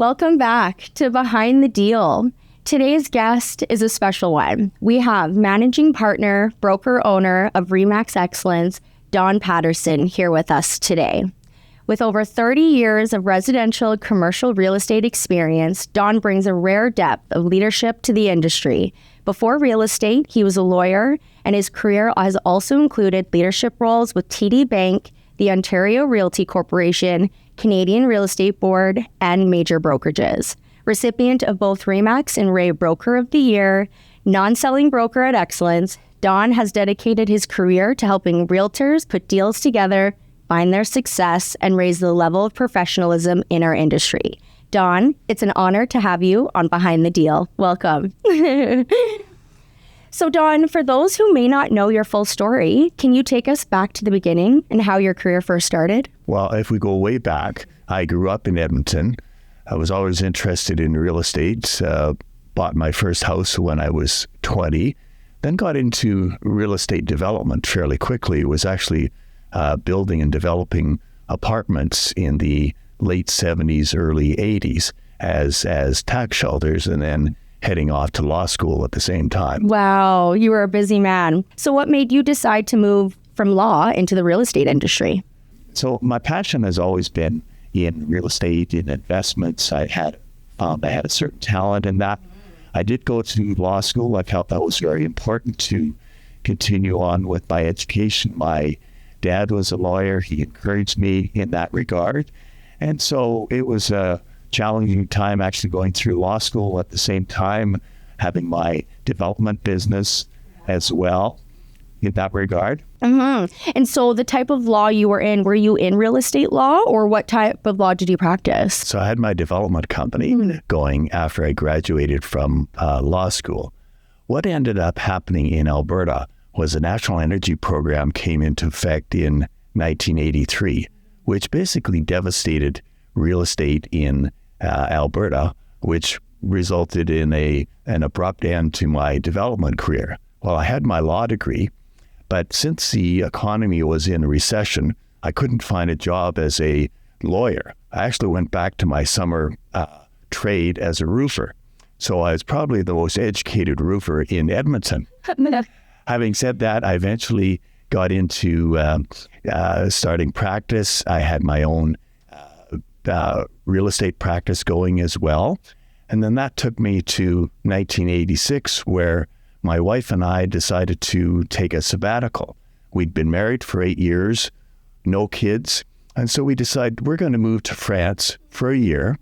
Welcome back to Behind the Deal. Today's guest is a special one. We have managing partner, broker owner of REMAX Excellence, Don Patterson, here with us today. With over 30 years of residential commercial real estate experience, Don brings a rare depth of leadership to the industry. Before real estate, he was a lawyer, and his career has also included leadership roles with TD Bank, the Ontario Realty Corporation, Canadian Real Estate Board, and major brokerages. Recipient of both REMAX and REA Broker of the Year, non-selling broker at Excellence, Don has dedicated his career to helping realtors put deals together, find their success, and raise the level of professionalism in our industry. Don, it's an honor to have you on Behind the Deal. Welcome. So Don, for those who may not know your full story, can you take us back to the beginning and how your career first started? Well, if we go way back, I grew up in Edmonton. I was always interested in real estate, bought my first house when I was 20, then got into real estate development fairly quickly. It was actually building and developing apartments in the late 70s, early 80s as tax shelters, and then heading off to law school at the same time. Wow, you were a busy man. So what made you decide to move from law into the real estate industry? So my passion has always been in real estate, in investments. I had a certain talent in that. I did go to law school. I felt that was very important to continue on with my education. My dad was a lawyer. He encouraged me in that regard. And so it was a challenging time actually going through law school, at the same time having my development business as well in that regard. Mm-hmm. And so the type of law you were you in real estate law, or what type of law did you practice? So I had my development company going after I graduated from law school. What ended up happening in Alberta was the National Energy Program came into effect in 1983, which basically devastated real estate in Alberta, which resulted in an abrupt end to my development career. Well, I had my law degree, but since the economy was in recession, I couldn't find a job as a lawyer. I actually went back to my summer trade as a roofer. So I was probably the most educated roofer in Edmonton. Having said that, I eventually got into starting practice. I had my own real estate practice going as well. And then that took me to 1986, where my wife and I decided to take a sabbatical. We'd been married for 8 years, no kids. And so we decided we're going to move to France for a year,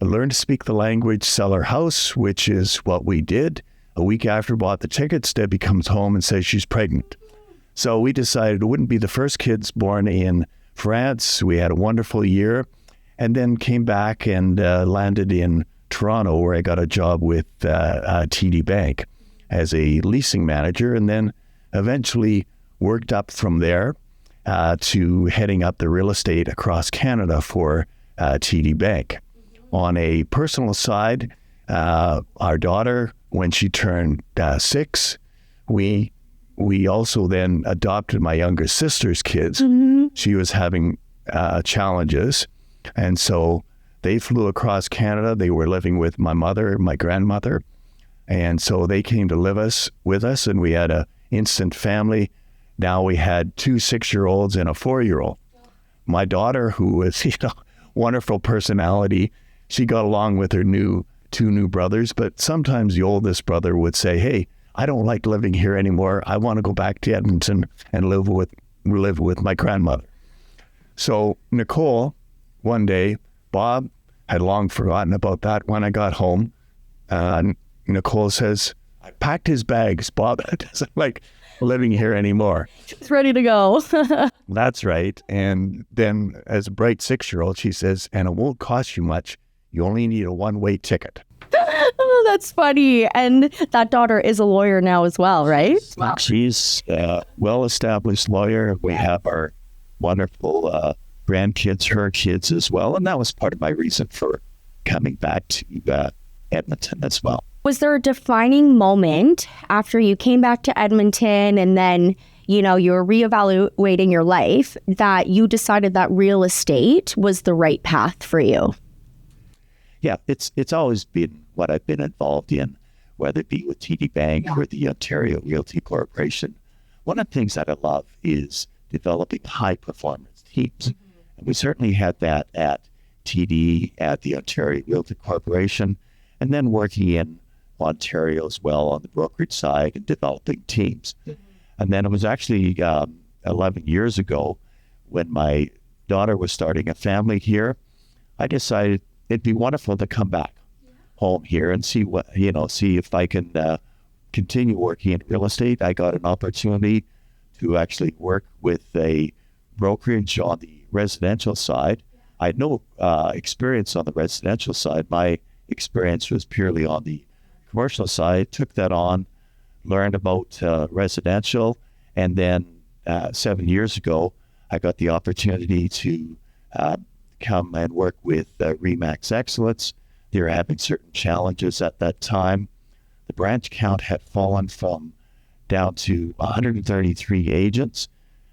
learn to speak the language, sell our house, which is what we did. A week after we bought the tickets, Debbie comes home and says she's pregnant. So we decided it wouldn't be the first kids born in France. We had a wonderful year, and then came back and landed in Toronto, where I got a job with TD Bank as a leasing manager, and then eventually worked up from there to heading up the real estate across Canada for TD Bank. On a personal side, our daughter, when she turned 6, we also then adopted my younger sister's kids. Mm-hmm. She was having challenges, and so they flew across Canada. They were living with my mother, my grandmother, and so they came to live with us, and we had an instant family. Now we had 2 6-year-olds and a 4-year-old. My daughter, who was wonderful personality, she got along with her 2 new brothers, but sometimes the oldest brother would say, "Hey, I don't like living here anymore. I want to go back to Edmonton and live with my grandmother." So Nicole, one day, Bob had long forgotten about that. When I got home, Nicole says, "I packed his bags. Bob doesn't like living here anymore." It's ready to go. That's right. And then as a bright 6-year-old, she says, "And it won't cost you much. You only need a one-way ticket." Oh, that's funny. And that daughter is a lawyer now as well, right? She's a well-established lawyer. We have our wonderful grandkids, her kids as well. And that was part of my reason for coming back to Edmonton as well. Was there a defining moment after you came back to Edmonton and then, you were reevaluating your life that you decided that real estate was the right path for you? yeah, it's always been what I've been involved in, whether it be with TD Bank or the Ontario Realty Corporation. One of the things that I love is developing high-performance teams. And we certainly had that at TD, at the Ontario Realty Corporation, and then working in Ontario as well on the brokerage side and developing teams. And then it was actually 11 years ago when my daughter was starting a family here, I decided it'd be wonderful to come back home here and see if I can continue working in real estate. I got an opportunity to actually work with a brokerage on the residential side. I had no experience on the residential side. My experience was purely on the commercial side. Took that on, learned about residential, and then 7 years ago, I got the opportunity to come and work with REMAX Excellence. They were having certain challenges at that time. The branch count had fallen from down to 133 agents.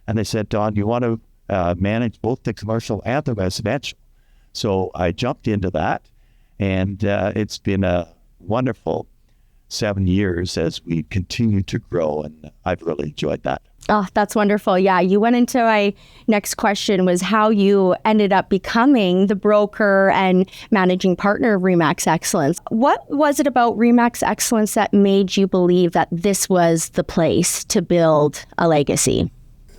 And they said, Don, you want to manage both the commercial and the residential? So I jumped into that, and it's been a wonderful 7 years as we continue to grow, and I've really enjoyed that. Oh, that's wonderful. Yeah, you went into my next question was how you ended up becoming the broker and managing partner of REMAX Excellence. What was it about REMAX Excellence that made you believe that this was the place to build a legacy?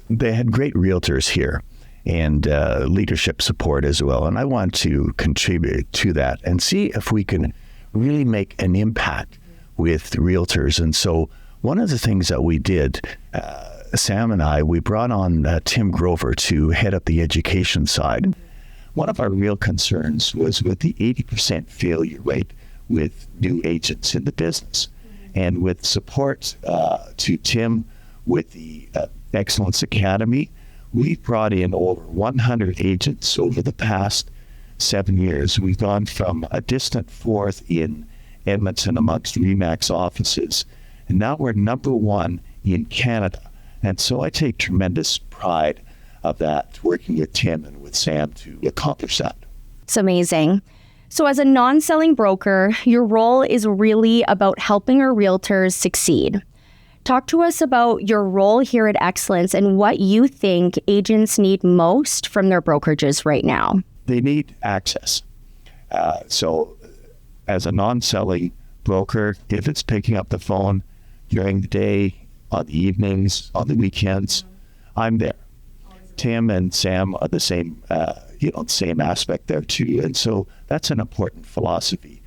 They had great realtors here and leadership support as well. And I want to contribute to that and see if we can really make an impact with realtors. And so one of the things that we did, Sam and I, we brought on Tim Grover to head up the education side. One of our real concerns was with the 80% failure rate with new agents in the business. And with support to Tim with the Excellence Academy, we've brought in over 100 agents over the past 7 years. We've gone from a distant fourth in Edmonton amongst REMAX offices, and now we're number one in Canada. And so I take tremendous pride of that, working with Tim and with Sam to accomplish that. It's amazing. So as a non-selling broker, your role is really about helping our realtors succeed. Talk to us about your role here at Excellence and what you think agents need most from their brokerages right now. They need access. So as a non-selling broker, if it's picking up the phone during the day, on the evenings, on the weekends, I'm there. Tim and Sam are the same, same aspect there too. And so that's an important philosophy.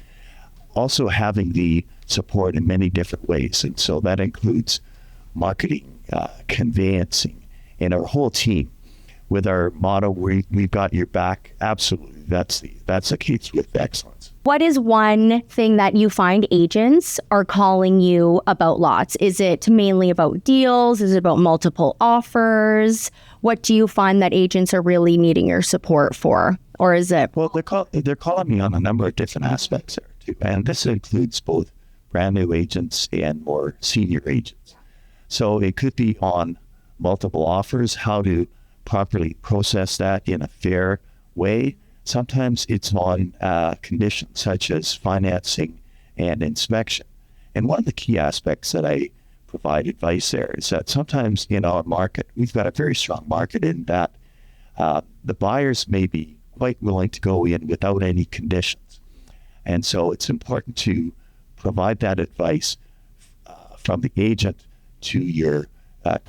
Also having the support in many different ways. And so that includes marketing, conveyancing, and our whole team. With our motto, we've got your back. Absolutely. That's the case with excellence. What is one thing that you find agents are calling you about lots? Is it mainly about deals? Is it about multiple offers? What do you find that agents are really needing your support for? Or is it? Well, they're calling me on a number of different aspects there too. And this includes both brand new agents and more senior agents. So it could be on multiple offers, how to properly process that in a fair way. Sometimes it's on conditions such as financing and inspection. And one of the key aspects that I provide advice there is that sometimes in our market, we've got a very strong market in that the buyers may be quite willing to go in without any conditions. And so it's important to provide that advice from the agent to your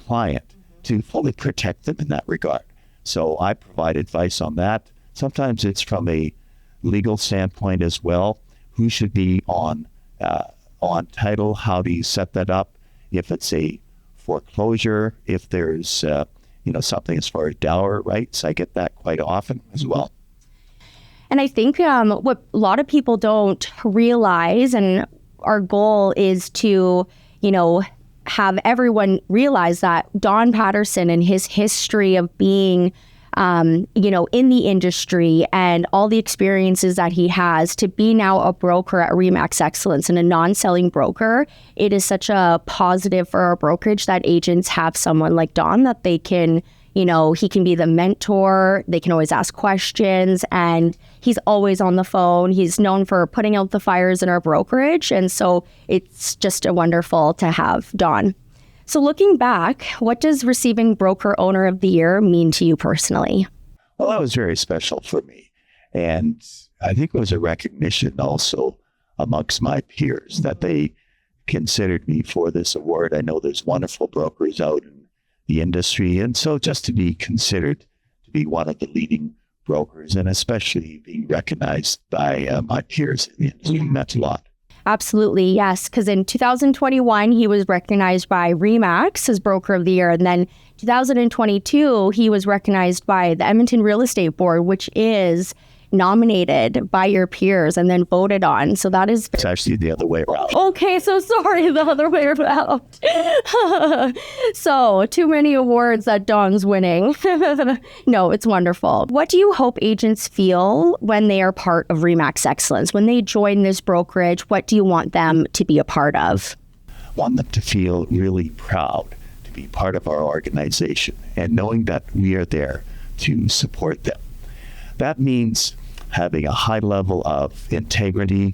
client to fully protect them in that regard. So I provide advice on that. Sometimes it's from a legal standpoint as well. Who should be on title? How do you set that up? If it's a foreclosure, if there's something as far as dower rights, I get that quite often as well. And I think what a lot of people don't realize, and our goal is to, have everyone realize that Don Patterson and his history of being in the industry and all the experiences that he has to be now a broker at REMAX Excellence and a non-selling broker, it is such a positive for our brokerage that agents have someone like Don that they can, He can be the mentor. They can always ask questions, and he's always on the phone. He's known for putting out the fires in our brokerage. And so it's just wonderful to have Don. So looking back, what does receiving Broker Owner of the Year mean to you personally? Well, that was very special for me. And I think it was a recognition also amongst my peers that they considered me for this award. I know there's wonderful brokers out in the industry. And so just to be considered to be one of the leading brokers, and especially being recognized by my peers in the industry, meant a lot. Absolutely, yes. Because in 2021, he was recognized by REMAX as Broker of the Year. And then 2022, he was recognized by the Edmonton Real Estate Board, which is nominated by your peers and then voted on. So that is... It's actually the other way around. Okay, so sorry, the other way around. So too many awards that Don's winning. No, it's wonderful. What do you hope agents feel when they are part of REMAX Excellence? When they join this brokerage, what do you want them to be a part of? I want them to feel really proud to be part of our organization and knowing that we are there to support them. That means having a high level of integrity,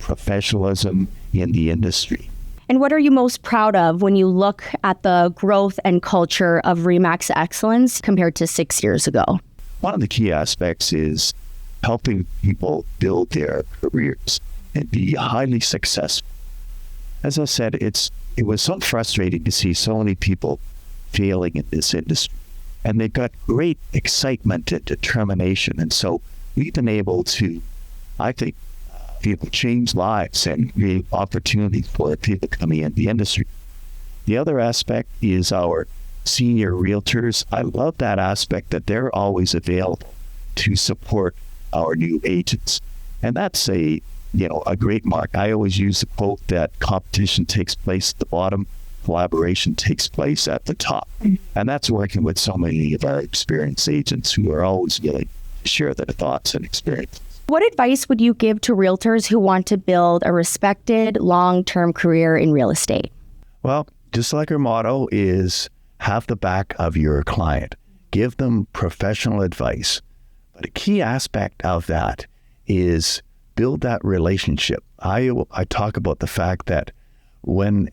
professionalism in the industry. And what are you most proud of when you look at the growth and culture of REMAX Excellence compared to 6 years ago? One of the key aspects is helping people build their careers and be highly successful. As I said, it was so frustrating to see so many people failing in this industry. And they've got great excitement and determination. And so we've been able to, I think, change lives and create opportunities for people coming in the industry. The other aspect is our senior realtors. I love that aspect that they're always available to support our new agents. And that's a great mark. I always use the quote that competition takes place at the bottom, collaboration takes place at the top. And that's working with so many of our experienced agents who are always willing to share their thoughts and experiences. What advice would you give to realtors who want to build a respected long-term career in real estate? Well, just like our motto is have the back of your client. Give them professional advice. But a key aspect of that is build that relationship. I talk about the fact that when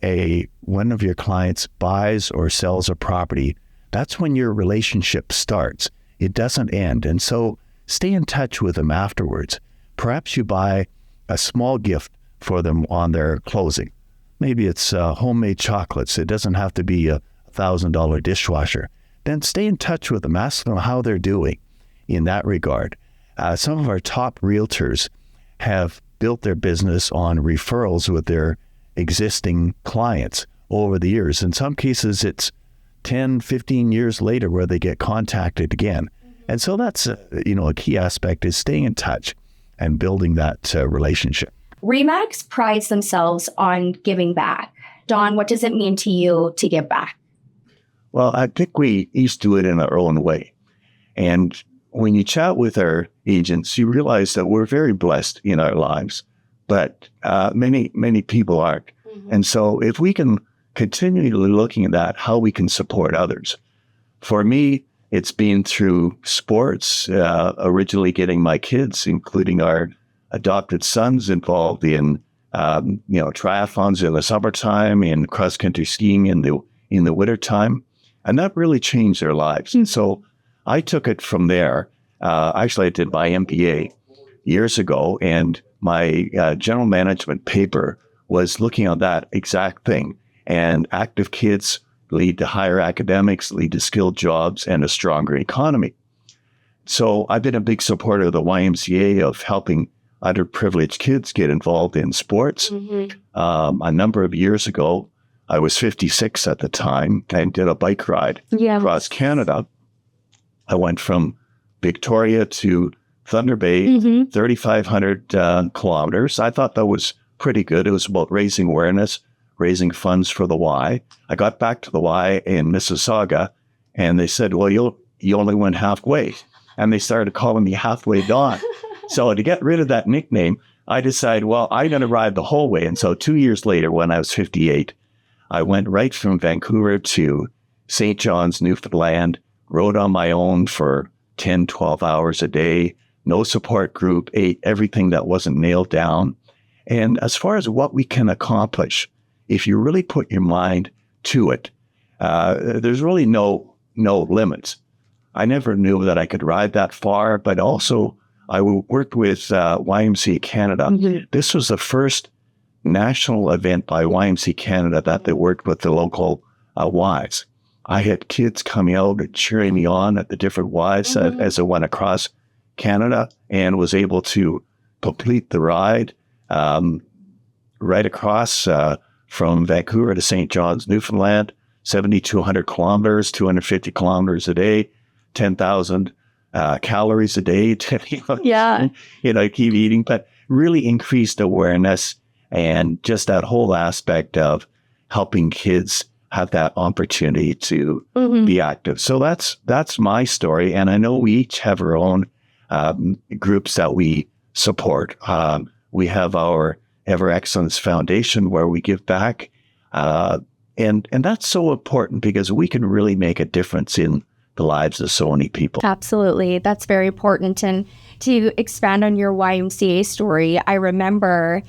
one of your clients buys or sells a property, that's when your relationship starts. It doesn't end. And so stay in touch with them afterwards. Perhaps you buy a small gift for them on their closing. Maybe it's homemade chocolates. It doesn't have to be a $1,000 dishwasher. Then stay in touch with them. Ask them how they're doing in that regard. Some of our top realtors have built their business on referrals with their existing clients over the years. In some cases, it's 10, 15 years later where they get contacted again. And so that's, a key aspect is staying in touch and building that relationship. REMAX prides themselves on giving back. Don, what does it mean to you to give back? Well, I think we each do it in our own way. And when you chat with our agents, you realize that we're very blessed in our lives, but many people aren't. Mm-hmm. And so if we can continually looking at that, how we can support others. For me, it's been through sports, originally getting my kids, including our adopted sons, involved in triathlons in the summertime and cross-country skiing in the wintertime. And that really changed their lives. Mm-hmm. So I took it from there. Actually, I did my MBA years ago, and my general management paper was looking at that exact thing. And active kids lead to higher academics, lead to skilled jobs, and a stronger economy. So I've been a big supporter of the YMCA of helping underprivileged kids get involved in sports. Mm-hmm. A number of years ago, I was 56 at the time, and did a bike ride across Canada. I went from Victoria to Thunder Bay, 3,500 kilometers. I thought that was pretty good. It was about raising awareness, raising funds for the Y. I got back to the Y in Mississauga, and they said, well, you only went halfway. And they started calling me Halfway Don. So to get rid of that nickname, I decided, well, I'm going to ride the whole way. And so 2 years later, when I was 58, I went right from Vancouver to St. John's, Newfoundland, rode on my own for 10, 12 hours a day, no support group, ate everything that wasn't nailed down. And as far as what we can accomplish, if you really put your mind to it, there's really no limits. I never knew that I could ride that far, but also I worked with YMCA Canada. Mm-hmm. This was the first national event by YMCA Canada that they worked with the local Ys. I had kids coming out and cheering me on at the different Ys as I went across Canada, and was able to complete the ride right across from Vancouver to St. John's, Newfoundland, 7,200 kilometers, 250 kilometers a day, 10,000 calories a day. Keep eating, but really increased awareness and just that whole aspect of helping kids have that opportunity to be active. So that's my story. And I know we each have our own groups that we support. We have our Ever Excellence Foundation where we give back. And that's so important because we can really make a difference in the lives of so many people. Absolutely. That's very important. And to expand on your YMCA story, I remember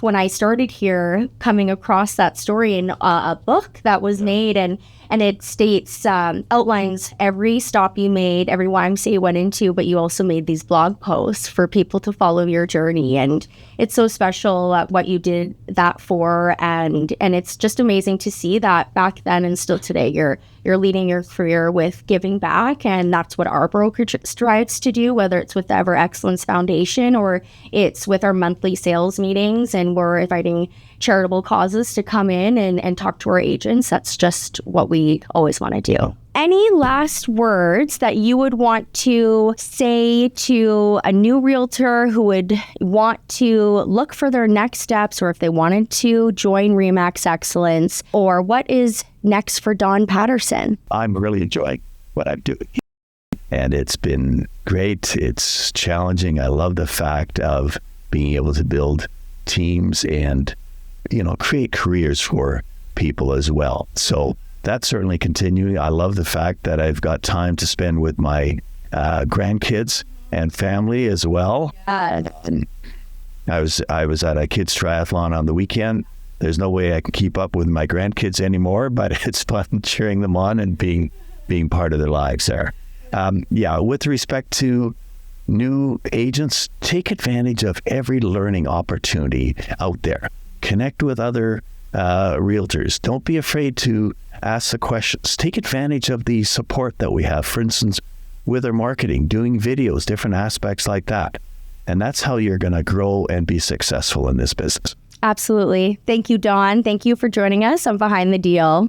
when I started here, coming across that story in a book that was made, and it states, outlines every stop you made, every YMCA you went into, but you also made these blog posts for people to follow your journey. And it's so special what you did that for. And it's just amazing to see that back then and still today, you're leading your career with giving back. And that's what our brokerage strives to do, whether it's with the Ever Excellence Foundation or it's with our monthly sales meetings, and we're inviting charitable causes to come in and talk to our agents. That's just what we always want to do. Any last words that you would want to say to a new realtor who would want to look for their next steps, or if they wanted to join REMAX Excellence, or what is next for Don Patterson? I'm really enjoying what I'm doing. And it's been great. It's challenging. I love the fact of being able to build teams and, create careers for people as well. So that's certainly continuing. I love the fact that I've got time to spend with my grandkids and family as well. I was at a kids triathlon on the weekend. There's no way I can keep up with my grandkids anymore, but it's fun cheering them on and being part of their lives there. With respect to new agents, take advantage of every learning opportunity out there. Connect with other realtors. Don't be afraid to ask the questions. Take advantage of the support that we have. For instance, with our marketing, doing videos, different aspects like that. And that's how you're going to grow and be successful in this business. Absolutely. Thank you, Don. Thank you for joining us on Behind the Deal.